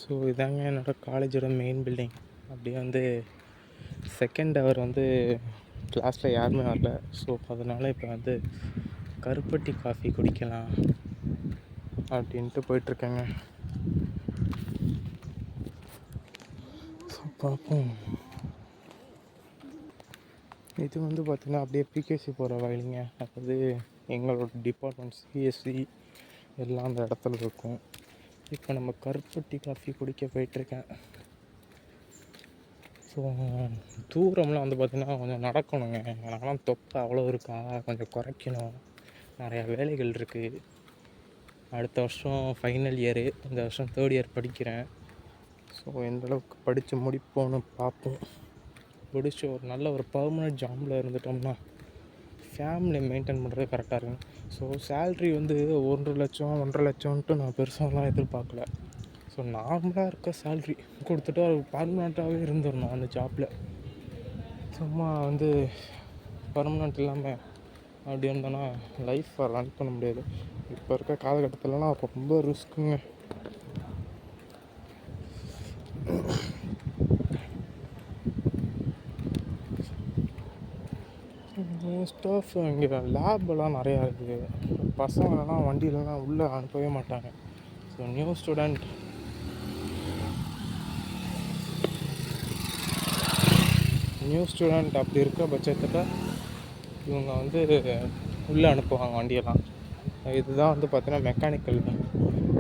So இதாங்க என்னோடய காலேஜோட மெயின் பில்டிங். அப்படியே வந்து செகண்ட் ஹவர் வந்து கிளாஸில் யாருமே வரல. ஸோ அதனால் இப்போ வந்து கருப்பட்டி காஃபி குடிக்கலாம் அப்படின்ட்டு போயிட்டுருக்கேங்க. ஸோ பார்ப்போம். இது வந்து பார்த்திங்கன்னா அப்படியே பிகேசி போகிற வழிங்க. அதாவது எங்களோட டிபார்ட்மெண்ட் சிஎஸ்சி எல்லாம் அந்த இடத்துல இருக்கும். இப்போ நம்ம கருப்பட்டி காஃபி குடிக்க போயிட்டுருக்கேன். ஸோ தூரம்லாம் வந்து பார்த்திங்கன்னா கொஞ்சம் நடக்கணுங்க. எனக்கெல்லாம் தொப்பை அவ்வளோ இருக்கா, கொஞ்சம் குறைக்கணும். நிறையா வேலைகள் இருக்குது. அடுத்த வருஷம் ஃபைனல் இயரு, இந்த வருஷம் தேர்ட் இயர் படிக்கிறேன். ஸோ எந்தளவுக்கு படித்து முடிப்போன்னு பார்ப்போம். முடிச்சு ஒரு நல்ல ஒரு பர்மனெண்ட் ஜாபில் இருந்துட்டோம்னா ஃபேமிலி மெயின்டைன் பண்ணுறது கரெக்டாக இருக்கும். ஸோ சேல்ரி வந்து 1 லட்சம் 1.5 லட்சம்ன்ட்டு நான் பெருசாலாம் எதிர்பார்க்கல. ஸோ நார்மலாக இருக்க சேல்ரி கொடுத்துட்டு அது பர்மனெண்ட்டாகவே இருந்துடணும் அந்த ஜாப்பில். சும்மா வந்து பர்மனெண்ட் இல்லாமல் அப்படி இருந்தோன்னா லைஃப்பை ரன் பண்ண முடியாது. இப்போ இருக்க காலகட்டத்திலலாம் ரொம்ப ரிஸ்க்குங்க. மோஸ்ட் ஆஃப் இங்கே லேபெல்லாம் நிறையா இருக்குது. பசங்களெல்லாம் வண்டியிலலாம் உள்ளே அனுப்பவே மாட்டாங்க. ஸோ நியூ ஸ்டூடெண்ட் அப்படி இருக்க பட்சத்தில் இவங்க வந்து உள்ளே அனுப்புவாங்க வண்டியெல்லாம். இதுதான் வந்து பார்த்தீங்கன்னா மெக்கானிக்கல்.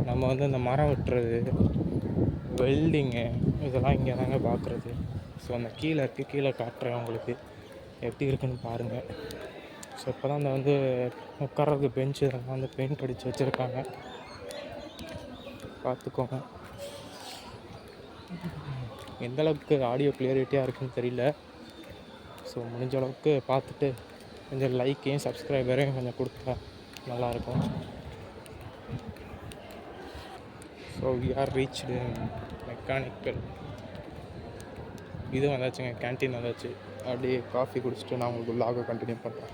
நம்ம வந்து இந்த மரம் வெட்டுறது, வெல்டிங்கு இதெல்லாம் இங்கே தாங்க பார்க்குறது. ஸோ அந்த கீழே காட்டுறேன் உங்களுக்கு எப்படி இருக்குன்னு பாருங்கள். ஸோ இப்போ தான் அந்த வந்து உட்கார்றது பெஞ்சு இதெல்லாம் வந்து பெயிண்ட் அடித்து வச்சுருக்காங்க, பார்த்துக்கோங்க. எந்தளவுக்கு ஆடியோ கிளியரிட்டியாக இருக்குன்னு தெரியல. ஸோ முடிஞ்ச அளவுக்கு பார்த்துட்டு கொஞ்சம் லைக்கையும் சப்ஸ்கிரைபரையும் கொஞ்சம் கொடுத்தா நல்லாயிருக்கும். So we are reached mechanical. இது வந்தாச்சுங்க, கேன்டீன் வந்தாச்சு. அப்படியே காஃபி குடிச்சிட்டு நான் உங்களுக்கு விலாகை கண்டினியூ பண்ணுறேன்.